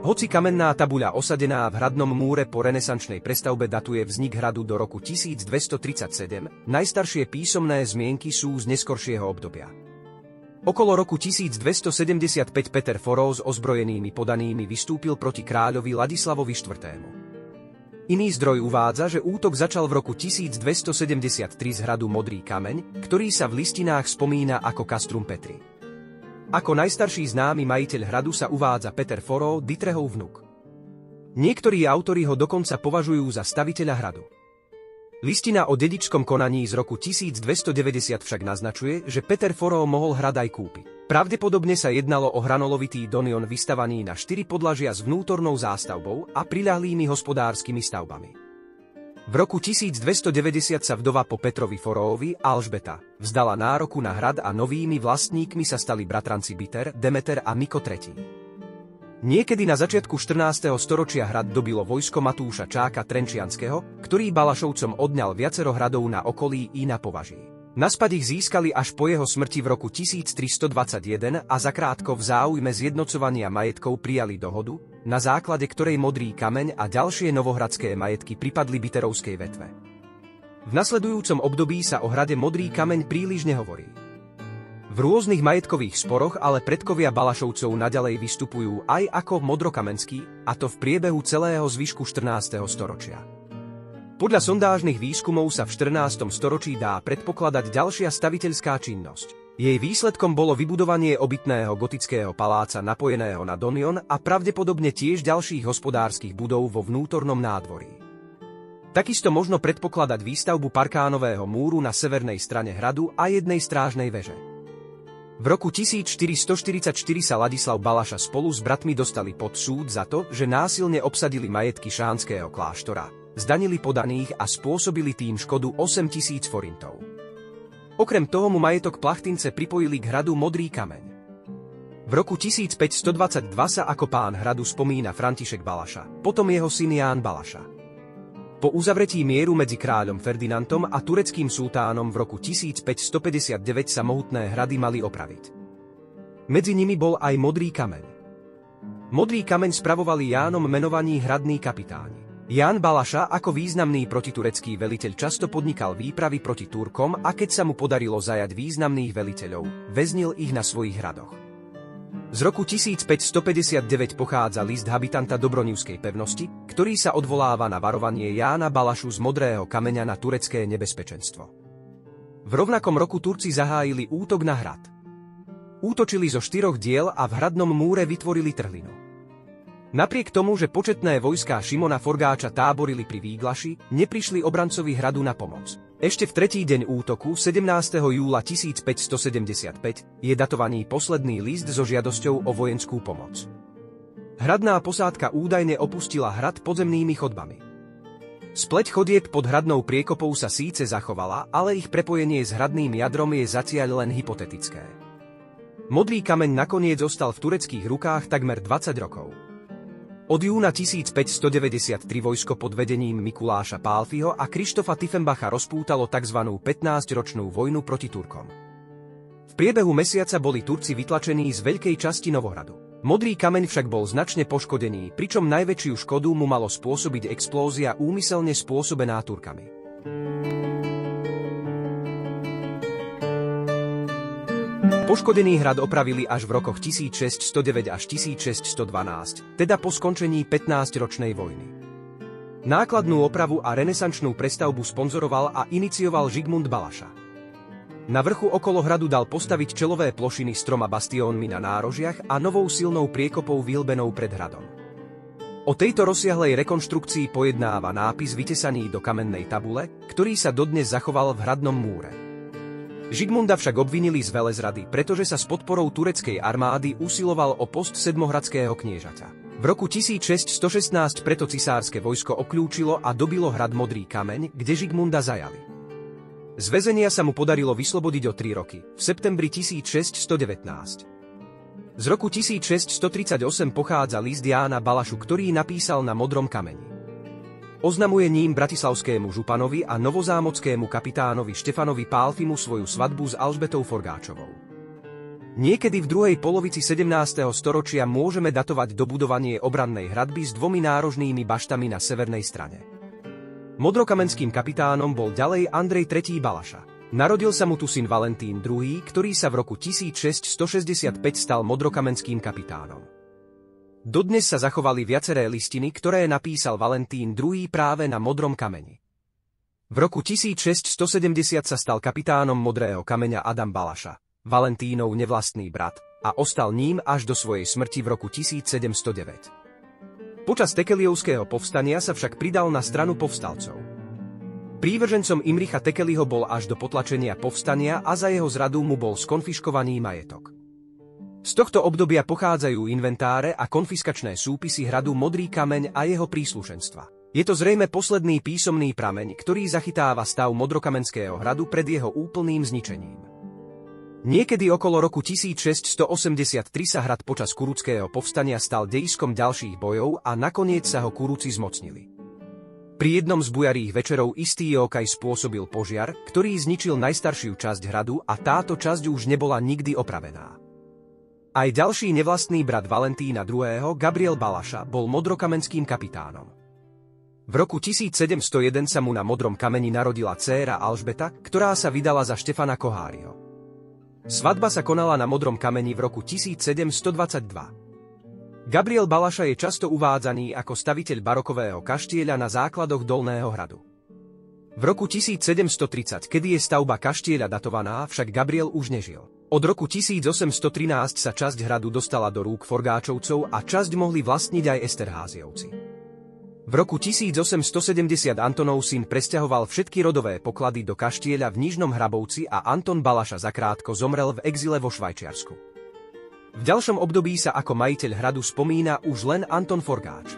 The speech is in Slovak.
Hoci kamenná tabuľa osadená v hradnom múre po renesančnej prestavbe datuje vznik hradu do roku 1237, najstaršie písomné zmienky sú z neskoršieho obdobia. Okolo roku 1275 Peter Foró s ozbrojenými podanými vystúpil proti kráľovi Ladislavovi IV. Iný zdroj uvádza, že útok začal v roku 1273 z hradu Modrý kameň, ktorý sa v listinách spomína ako Castrum Petri. Ako najstarší známy majiteľ hradu sa uvádza Peter Foró, Ditrehov vnuk. Niektorí autori ho dokonca považujú za staviteľa hradu. Listina o dedičskom konaní z roku 1290 však naznačuje, že Peter Foró mohol hrad aj kúpiť. Pravdepodobne sa jednalo o hranolovitý donion vystavaný na 4 podlažia s vnútornou zástavbou a priľahlými hospodárskymi stavbami. V roku 1290 sa vdova po Petrovi Foróovi, Alžbeta, vzdala nároku na hrad a novými vlastníkmi sa stali bratranci Biter, Demeter a Miko III. Niekedy na začiatku 14. storočia hrad dobilo vojsko Matúša Čáka Trenčianskeho, ktorý Balašovcom odňal viacero hradov na okolí i na považí. Naspäť ich získali až po jeho smrti v roku 1321 a zakrátko v záujme zjednocovania majetkov prijali dohodu, na základe ktorej Modrý kameň a ďalšie novohradské majetky pripadli Biterovskej vetve. V nasledujúcom období sa o hrade Modrý kameň príliš nehovorí. V rôznych majetkových sporoch ale predkovia Balašovcov naďalej vystupujú aj ako modrokamenskí, a to v priebehu celého zvyšku 14. storočia. Podľa sondážnych výskumov sa v 14. storočí dá predpokladať ďalšia staviteľská činnosť. Jej výsledkom bolo vybudovanie obytného gotického paláca napojeného na donion a pravdepodobne tiež ďalších hospodárskych budov vo vnútornom nádvorí. Takisto možno predpokladať výstavbu parkánového múru na severnej strane hradu a jednej strážnej veže. V roku 1444 sa Ladislav Balaša spolu s bratmi dostali pod súd za to, že násilne obsadili majetky Šánského kláštora, zdanili podaných a spôsobili tým škodu 8 000 forintov. Okrem toho mu majetok Plachtince pripojili k hradu Modrý kameň. V roku 1522 sa ako pán hradu spomína František Balaša, potom jeho syn Ján Balaša. Po uzavretí mieru medzi kráľom Ferdinandom a tureckým sultánom v roku 1559 sa mohutné hrady mali opraviť. Medzi nimi bol aj Modrý kameň. Modrý kameň spravovali Jánom menovaní hradní kapitáni. Ján Balaša ako významný protiturecký veliteľ často podnikal výpravy proti Turkom a keď sa mu podarilo zajať významných veliteľov, väznil ich na svojich hradoch. Z roku 1559 pochádza list habitanta Dobronivskej pevnosti, ktorý sa odvoláva na varovanie Jána Balašu z Modrého kameňa na turecké nebezpečenstvo. V rovnakom roku Turci zahájili útok na hrad. Útočili zo 4 diel a v hradnom múre vytvorili trhlinu. Napriek tomu, že početné vojská Šimona Forgáča táborili pri Výglaši, neprišli obrancovi hradu na pomoc. Ešte v tretí deň útoku, 17. júla 1575, je datovaný posledný list so žiadosťou o vojenskú pomoc. Hradná posádka údajne opustila hrad podzemnými chodbami. Spleť chodieb pod hradnou priekopou sa síce zachovala, ale ich prepojenie s hradným jadrom je zatiaľ len hypotetické. Modrý kameň nakoniec zostal v tureckých rukách takmer 20 rokov. Od júna 1593 vojsko pod vedením Mikuláša Pálfiho a Krištofa Tiefenbacha rozpútalo tzv. 15-ročnú vojnu proti Turkom. V priebehu mesiaca boli Turci vytlačení z veľkej časti Novohradu. Modrý kameň však bol značne poškodený, pričom najväčšiu škodu mu malo spôsobiť explózia úmyselne spôsobená Turkami. Poškodený hrad opravili až v rokoch 1609 až 1612, teda po skončení 15-ročnej vojny. Nákladnú opravu a renesančnú prestavbu sponzoroval a inicioval Žigmund Balaša. Na vrchu okolo hradu dal postaviť čelové plošiny s 3 bastiónmi na nárožiach a novou silnou priekopou vyhlbenou pred hradom. O tejto rozsiahlej rekonštrukcii pojednáva nápis vytesaný do kamennej tabule, ktorý sa dodnes zachoval v hradnom múre. Žigmunda však obvinili z velezrady, pretože sa s podporou tureckej armády usiloval o post sedmohradského kniežaťa. V roku 1616 preto cisárske vojsko okľúčilo a dobilo hrad Modrý kameň, kde Žigmunda zajali. Z väzenia sa mu podarilo vyslobodiť o 3 roky, v septembri 1619. Z roku 1638 pochádza list Jána Balašu, ktorý napísal na Modrom kameni. Oznamuje ním bratislavskému županovi a novozámockému kapitánovi Štefanovi Pálfimu svoju svadbu s Alžbetou Forgáčovou. Niekedy v druhej polovici 17. storočia môžeme datovať dobudovanie obrannej hradby s dvomi nárožnými baštami na severnej strane. Modrokamenským kapitánom bol ďalej Andrej III. Balaša. Narodil sa mu tu syn Valentín II., ktorý sa v roku 1665 stal modrokamenským kapitánom. Dodnes sa zachovali viaceré listiny, ktoré napísal Valentín II. Práve na modrom kameni. V roku 1670 sa stal kapitánom modrého kameňa Adam Balaša, Valentínov nevlastný brat, a ostal ním až do svojej smrti v roku 1709. Počas Tekeliovského povstania sa však pridal na stranu povstalcov. Prívržencom Imricha Tekeliho bol až do potlačenia povstania a za jeho zradu mu bol skonfiškovaný majetok. Z tohto obdobia pochádzajú inventáre a konfiskačné súpisy hradu Modrý kameň a jeho príslušenstva. Je to zrejme posledný písomný prameň, ktorý zachytáva stav Modrokamenského hradu pred jeho úplným zničením. Niekedy okolo roku 1683 sa hrad počas Kuruckého povstania stal dejiskom ďalších bojov a nakoniec sa ho Kuruci zmocnili. Pri jednom z bujarých večerov istý Jókaj spôsobil požiar, ktorý zničil najstaršiu časť hradu a táto časť už nebola nikdy opravená. Aj ďalší nevlastný brat Valentína II., Gabriel Balaša, bol modrokamenským kapitánom. V roku 1701 sa mu na modrom kameni narodila dcéra Alžbeta, ktorá sa vydala za Štefana Koháriho. Svadba sa konala na modrom kameni v roku 1722. Gabriel Balaša je často uvádzaný ako staviteľ barokového kaštieľa na základoch Dolného hradu. V roku 1730, kedy je stavba kaštieľa datovaná, však Gabriel už nežil. Od roku 1813 sa časť hradu dostala do rúk Forgáčovcov a časť mohli vlastniť aj Esterháziovci. V roku 1870 Antonov syn presťahoval všetky rodové poklady do kaštieľa v Nižnom Hrabovci a Anton Balaša zakrátko zomrel v exile vo Švajčiarsku. V ďalšom období sa ako majiteľ hradu spomína už len Anton Forgáč.